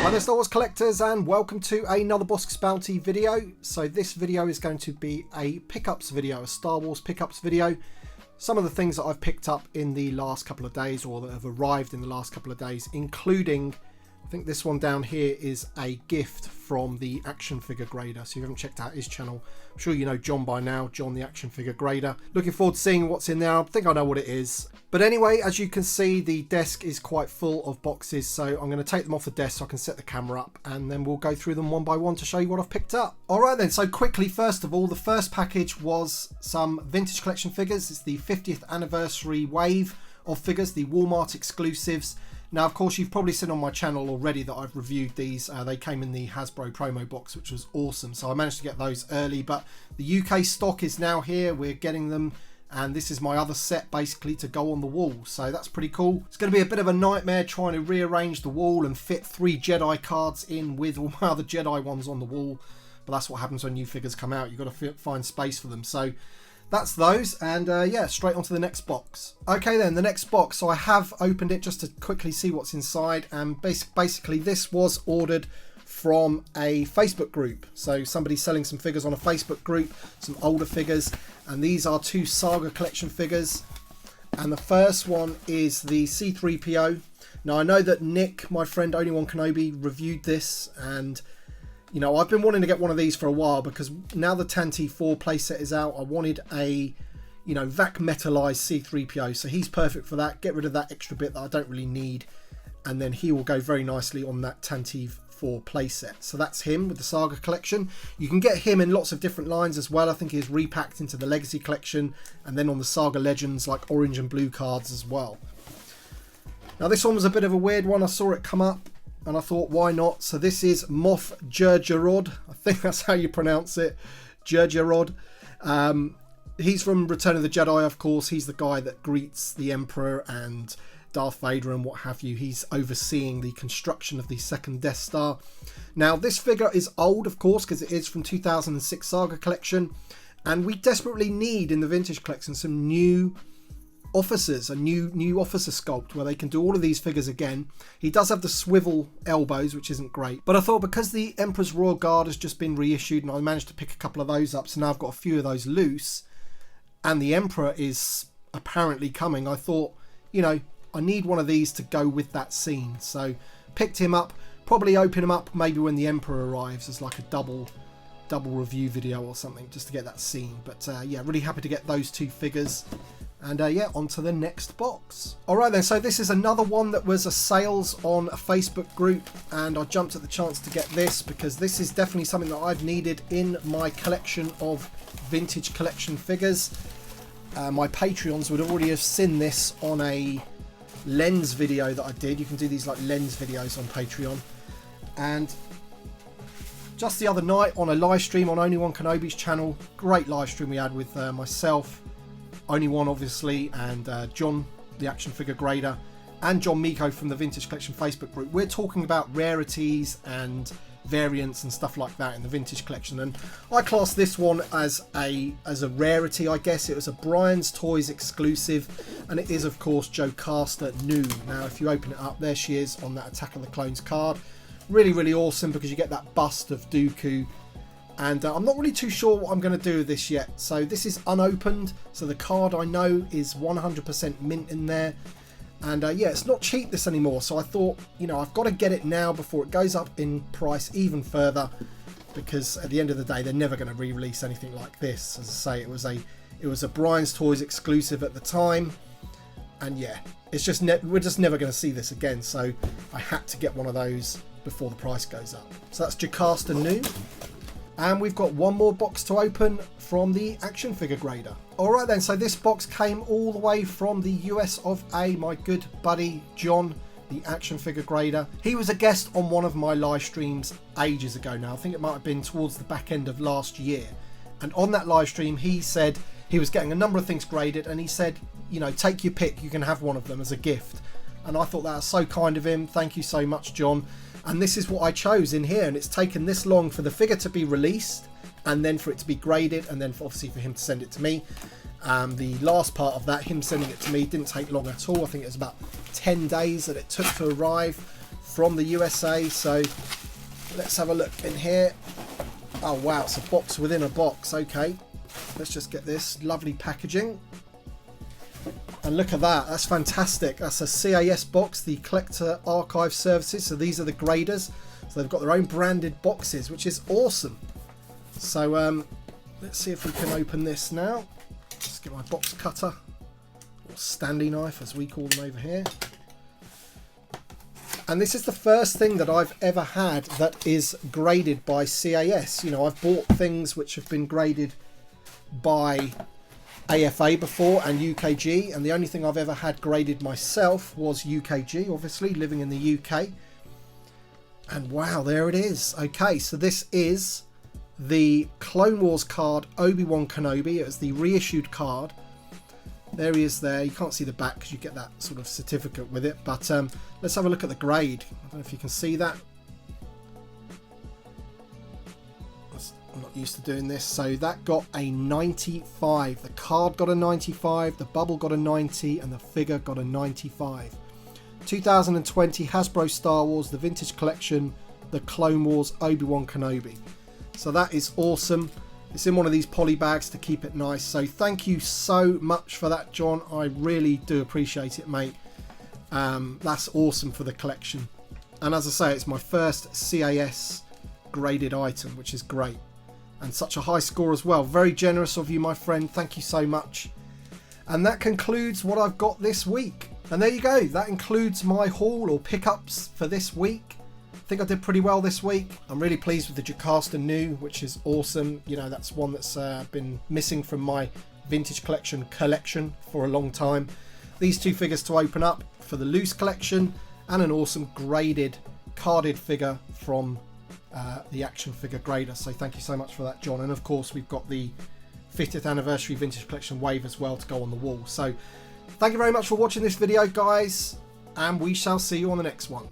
Hi there Star Wars collectors, and welcome to another Bossk Bounty video. So this video is going to be a pickups video, a Star Wars pickups video. Some of the things that I've picked up in the last couple of days, or that have arrived in the last couple of days, including, I think this one down here is a gift from the action figure grader. So if you haven't checked out his channel, I'm sure you know John by now, John the action figure grader. Looking forward to seeing what's in there. I think I know what it is. But anyway, as you can see, the desk is quite full of boxes. So I'm going to take them off the desk so I can set the camera up, and then we'll go through them one by one to show you what I've picked up. All right then, so quickly, first of all, the first package was some vintage collection figures. It's the 50th anniversary wave of figures, the Walmart exclusives. Now, of course, you've probably seen on my channel already that I've reviewed these. They came in the Hasbro promo box, which was awesome. So I managed to get those early, but the UK stock is now here. We're getting them, and this is my other set basically to go on the wall. So that's pretty cool. It's going to be a bit of a nightmare trying to rearrange the wall and fit 3 Jedi cards in with all my other Jedi ones on the wall. But that's what happens when new figures come out. You've got to find space for them. So that's those, and yeah, straight on to the next box. Okay then, the next box. So I have opened it just to quickly see what's inside, and basically this was ordered from a Facebook group. So somebody's selling some figures on a Facebook group, some older figures, and these are 2 Saga collection figures. And the first one is the C-3PO. Now I know that Nick, my friend Only One Kenobi, reviewed this, and you know, I've been wanting to get one of these for a while, because now the Tanti 4 playset is out, I wanted a, you know, vac metalized C-3PO. So he's perfect for that. Get rid of that extra bit that I don't really need, and then he will go very nicely on that Tanti 4 playset. So that's him with the Saga collection. You can get him in lots of different lines as well. I think he's repacked into the Legacy collection, and then on the Saga Legends, like orange and blue cards as well. Now this one was a bit of a weird one. I saw it come up, and I thought, why not? So this is Moff Jerjerrod. I think that's how you pronounce it. Jerjerrod. He's from Return of the Jedi, of course. He's the guy that greets the Emperor and Darth Vader and what have you. He's overseeing the construction of the second Death Star. Now, this figure is old, of course, because it is from 2006 Saga collection. And we desperately need, in the vintage collection, some new officers, a new officer sculpt where they can do all of these figures again. He does have the swivel elbows, which isn't great, but I thought because the Emperor's Royal Guard has just been reissued and I managed to pick a couple of those up, so now I've got a few of those loose, and the Emperor is apparently coming, I thought, you know, I need one of these to go with that scene. So picked him up, probably open him up maybe when the Emperor arrives as like a double review video or something, just to get that scene. But yeah, really happy to get those 2 figures. And yeah, on to the next box. Alright then, so this is another one that was a sales on a Facebook group, and I jumped at the chance to get this because this is definitely something that I've needed in my collection of vintage collection figures. My Patreons would already have seen this on a lens video that I did. You can do these like lens videos on Patreon. And just the other night on a live stream on Only One Kenobi's channel, great live stream we had with myself, Only One obviously, and John the action figure grader, and John Miko from the Vintage Collection Facebook group. We're talking about rarities and variants and stuff like that in the vintage collection, and I class this one as a rarity, I guess. It was a Brian's Toys exclusive, and it is of course Jocasta Nu. Now if you open it up, there she is on that Attack of the Clones card. Really awesome, because you get that bust of Dooku. And I'm not really too sure what I'm going to do with this yet. So this is unopened. So the card I know is 100% mint in there. And yeah, it's not cheap this anymore. So I thought, you know, I've got to get it now before it goes up in price even further. Because at the end of the day, they're never going to re-release anything like this. As I say, it was a Brian's Toys exclusive at the time. And yeah, it's just we're just never going to see this again. So I had to get one of those before the price goes up. So that's Jocasta Nu. And we've got one more box to open from the action figure grader. Alright then, so this box came all the way from the US of A. My good buddy John, the action figure grader. He was a guest on one of my live streams ages ago now. I think it might have been towards the back end of last year. And on that live stream, he said he was getting a number of things graded, and he said, you know, take your pick, you can have one of them as a gift. And I thought that was so kind of him. Thank you so much, John. And this is what I chose in here, and it's taken this long for the figure to be released, and then for it to be graded, and then obviously for him to send it to me. The last part of that, him sending it to me, didn't take long at all. I think it was about 10 days that it took to arrive. from the USA. So let's have a look in here. Oh wow, it's a box within a box. Okay, let's just get this lovely packaging. And look at that, that's fantastic. That's a CAS box, the Collector Archive Services. So these are the graders. So they've got their own branded boxes, which is awesome. So let's see if we can open this now. Just get my box cutter, or standy knife as we call them over here. And this is the first thing that I've ever had that is graded by CAS. You know, I've bought things which have been graded by AFA before and UKG, and the only thing I've ever had graded myself was UKG, obviously, living in the UK. And wow, there it is. Okay, so this is the Clone Wars card, Obi-Wan Kenobi. It was the reissued card. There he is there. You can't see the back because you get that sort of certificate with it. But let's have a look at the grade. I don't know if you can see that. I'm not used to doing this. So that got a 95. The card got a 95. The bubble got a 90. And the figure got a 95. 2020 Hasbro Star Wars, the Vintage Collection, the Clone Wars Obi-Wan Kenobi. So that is awesome. It's in one of these poly bags to keep it nice. So thank you so much for that, John. I really do appreciate it, mate. That's awesome for the collection. And as I say, it's my first CAS graded item, which is great. And such a high score as well. Very generous of you, my friend. Thank you so much. And that concludes what I've got this week. And there you go. That includes my haul or pickups for this week. I think I did pretty well this week. I'm really pleased with the Jocasta New, which is awesome. You know, that's one that's been missing from my Vintage Collection for a long time. These two figures to open up for the loose collection, and an awesome graded carded figure from the action figure grader. So thank you so much for that, John. And of course we've got the 50th anniversary Vintage Collection wave as well to go on the wall. So thank you very much for watching this video, guys, and we shall see you on the next one.